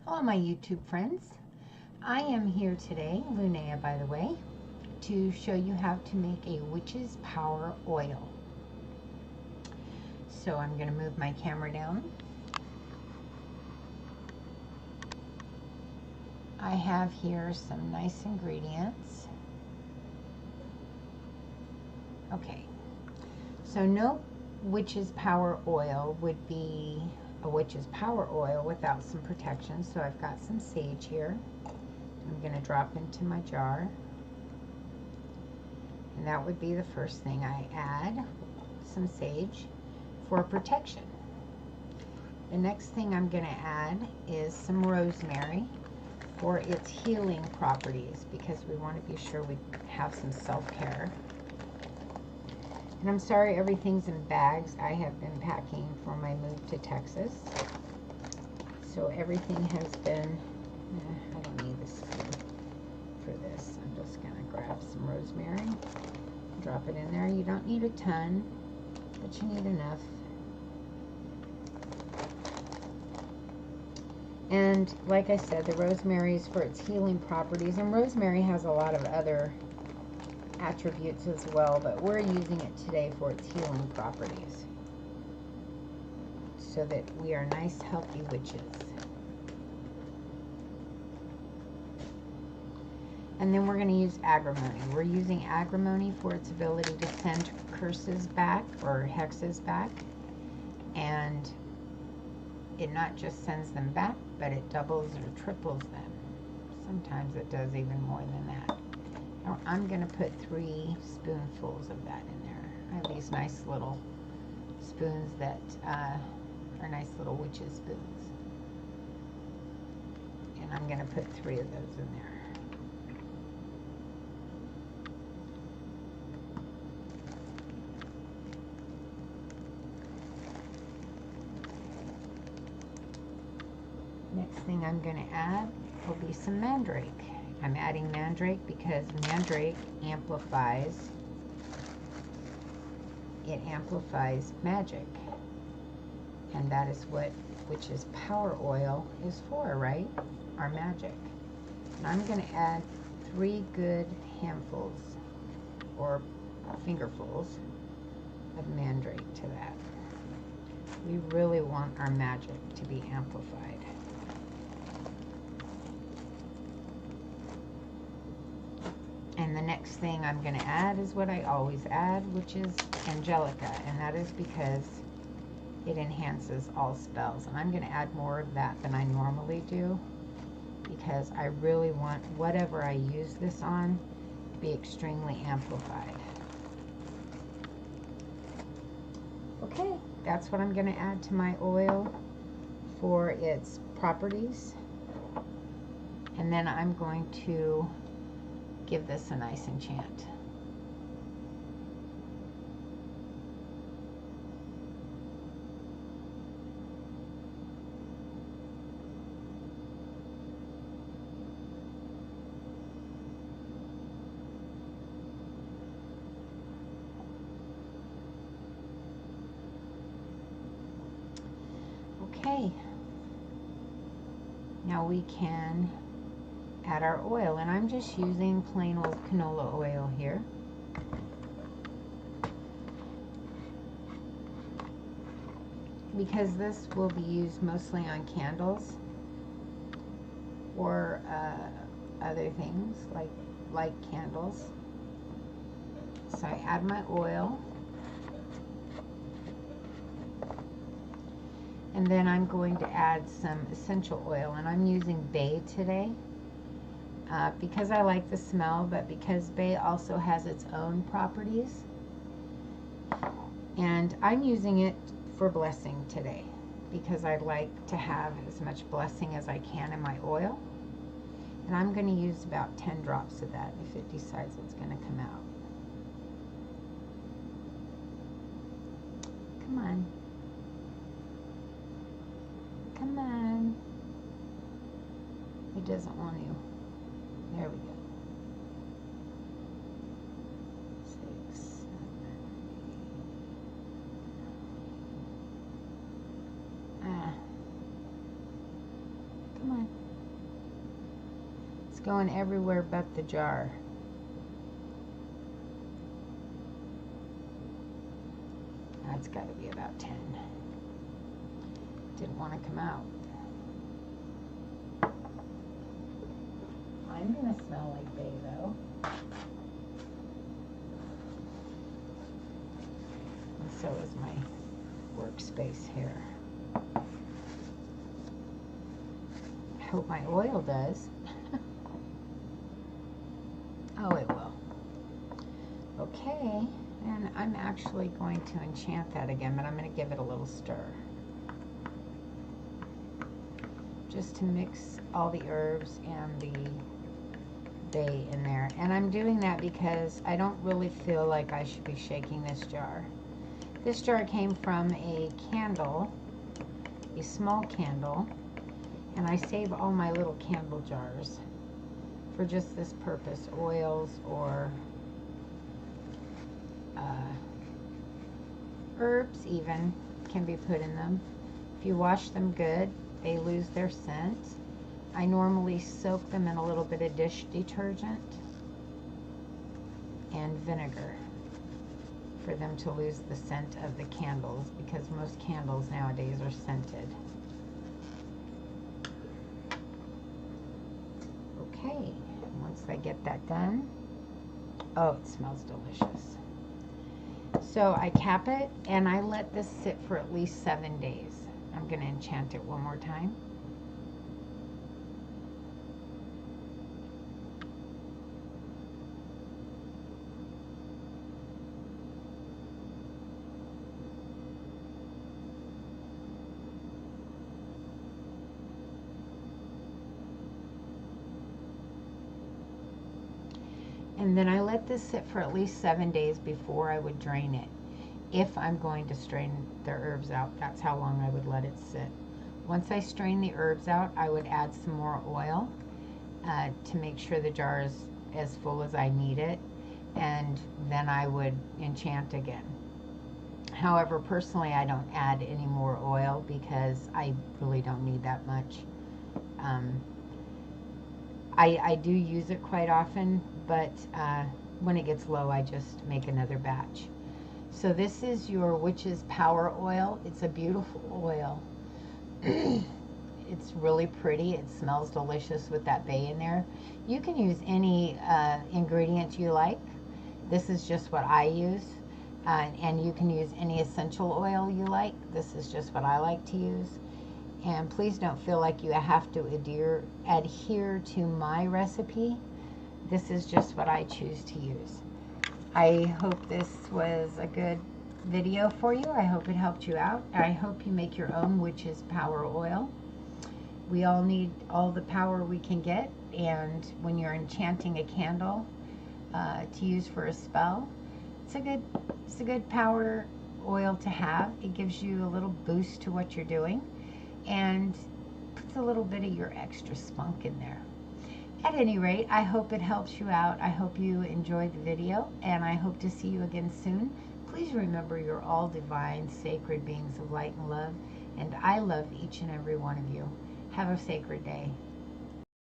Hello, my YouTube friends. I am here today, Lunea by the way, to show you how to make a witch's power oil. So I'm going to move my camera down. I have here some nice ingredients. Okay, so no witch's power oil would be a witch's power oil without some protection. So I've got some sage here. I'm going to drop into my jar. And that would be the first thing I add, some sage for protection. The next thing I'm going to add is some rosemary for its healing properties, because we want to be sure we have some self-care. And I'm sorry everything's in bags. I have been packing for my move to Texas. So everything has been, I don't need the spoon for this. I'm just going to grab some rosemary, drop it in there. You don't need a ton, but you need enough. And like I said, the rosemary is for its healing properties, and rosemary has a lot of other attributes as well, but we're using it today for its healing properties, so that we are nice, healthy witches. And then we're going to use agrimony. We're using agrimony for its ability to send curses back or hexes back, and it not just sends them back, but it doubles or triples them. Sometimes it does even more than that. Now I'm going to put 3 spoonfuls of that in there. I have these nice little spoons that are nice little witches spoons. And I'm going to put 3 of those in there. Next thing I'm going to add will be some mandrake. I'm adding mandrake because mandrake amplifies magic. And that is what witch's power oil is for, right? Our magic. And I'm going to add 3 good handfuls or fingerfuls of mandrake to that. We really want our magic to be amplified. And the next thing I'm going to add is what I always add, which is Angelica, and that is because it enhances all spells. And I'm going to add more of that than I normally do, because I really want whatever I use this on to be extremely amplified. Okay, that's what I'm going to add to my oil for its properties. And then I'm going to give this a nice enchant. Okay, now we can add our oil, and I'm just using plain old canola oil here. Because this will be used mostly on candles or other things like candles. So I add my oil, and then I'm going to add some essential oil, and I'm using bay today. Because I like the smell, but because bay also has its own properties. And I'm using it for blessing today, because I like to have as much blessing as I can in my oil. And I'm going to use about 10 drops of that if it decides it's going to come out. Come on. Come on. It doesn't want to. There we go. 6, 7, 8. Come on. going everywhere but the jar. That's got to be about 10. Didn't want to come out. I'm going to smell like bay though. And so is my workspace here. I hope my oil does. Oh, it will. Okay, and I'm actually going to enchant that again, but I'm going to give it a little stir. Just to mix all the herbs and the bay in there. And I'm doing that because I don't really feel like I should be shaking this jar. This jar came from a candle, a small candle, and I save all my little candle jars for just this purpose. Oils or herbs even can be put in them. If you wash them good, they lose their scent. I normally soak them in a little bit of dish detergent and vinegar for them to lose the scent of the candles, because most candles nowadays are scented. Okay, once I get that done, oh, it smells delicious. So I cap it and I let this sit for at least 7 days. I'm going to enchant it one more time. And then I let this sit for at least 7 days before I would drain it. If I'm going to strain the herbs out, that's how long I would let it sit. Once I strain the herbs out, I would add some more oil to make sure the jar is as full as I need it, and then I would enchant again. However, personally, I don't add any more oil because I really don't need that much. I do use it quite often, but when it gets low, I just make another batch. So this is your Witch's Power Oil. It's a beautiful oil. It's really pretty. It smells delicious with that bay in there. You can use any ingredient you like. This is just what I use. And you can use any essential oil you like. This is just what I like to use. And please don't feel like you have to adhere to my recipe. This is just what I choose to use. I hope this was a good video for you. I hope it helped you out. I hope you make your own Witch's Power Oil. We all need all the power we can get, and when you're enchanting a candle to use for a spell, it's a good power oil to have. It gives you a little boost to what you're doing and puts a little bit of your extra spunk in there. At any rate, I hope it helps you out. I hope you enjoyed the video, and I hope to see you again soon. Please remember, you're all divine, sacred beings of light and love, and I love each and every one of you. Have a sacred day.